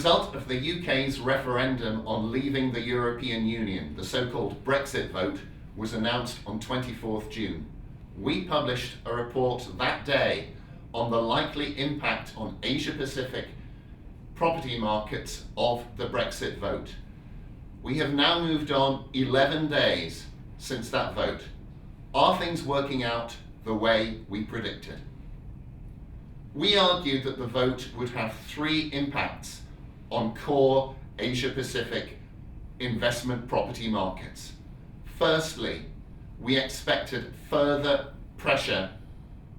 result of the UK's referendum on leaving the European Union, the so-called Brexit vote, was announced on 24th June. We published a report that day on the likely impact on Asia-Pacific property markets of the Brexit vote. We have now moved on 11 days since that vote. Are things working out the way we predicted? We argued that the vote would have three impacts on core Asia-Pacific investment property markets. Firstly, we expected further pressure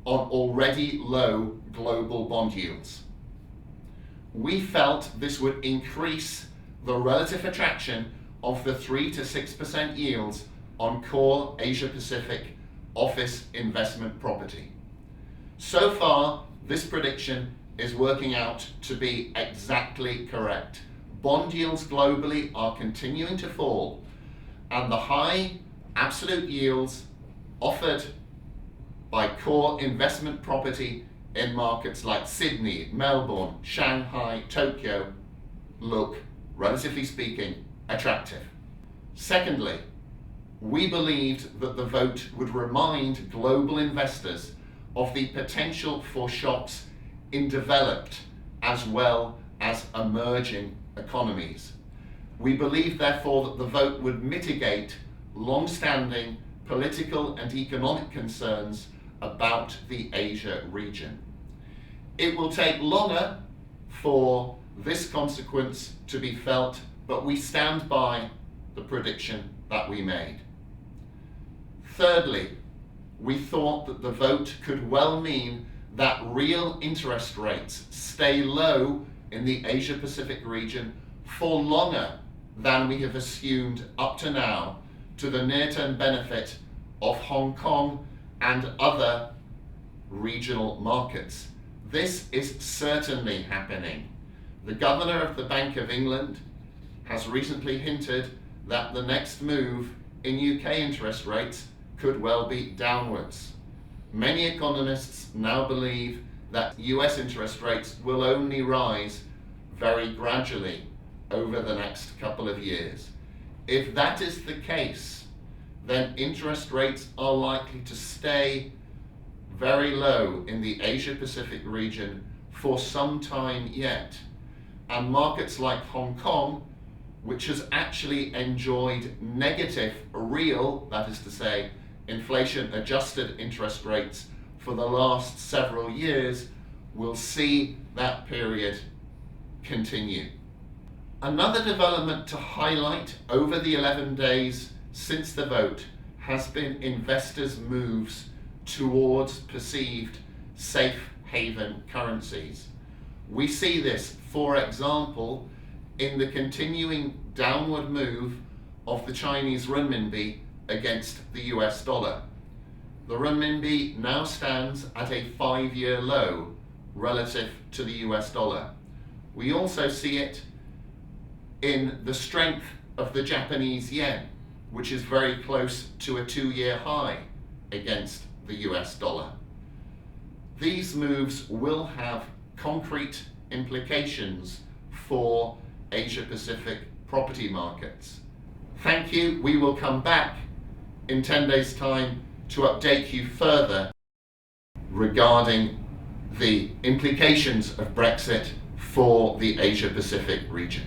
on already low global bond yields. We felt this would increase the relative attraction of the 3 to 6% yields on core Asia-Pacific office investment property. So far, this prediction is working out to be exactly correct. Bond yields globally are continuing to fall, and the high absolute yields offered by core investment property in markets like Sydney, Melbourne, Shanghai, Tokyo look, relatively speaking, attractive. Secondly, we believed that the vote would remind global investors of the potential for shocks in developed as well as emerging economies. We believe, therefore, that the vote would mitigate long-standing political and economic concerns about the Asia region. It will take longer for this consequence to be felt, but we stand by the prediction that we made. Thirdly, we thought that the vote could well mean that real interest rates stay low in the Asia-Pacific region for longer than we have assumed up to now, to the near-term benefit of Hong Kong and other regional markets. This is certainly happening. The Governor of the Bank of England has recently hinted that the next move in UK interest rates could well be downwards. Many economists now believe that US interest rates will only rise very gradually over the next couple of years. If that is the case, then interest rates are likely to stay very low in the Asia-Pacific region for some time yet. And markets like Hong Kong, which has actually enjoyed negative real, that is to say, inflation-adjusted interest rates for the last several years, will see that period continue. Another development to highlight over the 11 days since the vote has been investors' moves towards perceived safe haven currencies. We see this, for example, in the continuing downward move of the Chinese renminbi against the US dollar. The renminbi now stands at a 5-year low relative to the US dollar. We also see it in the strength of the Japanese yen, which is very close to a 2-year high against the US dollar. These moves will have concrete implications for Asia-Pacific property markets. Thank you. We will come back in 10 days' time to update you further regarding the implications of Brexit for the Asia-Pacific region.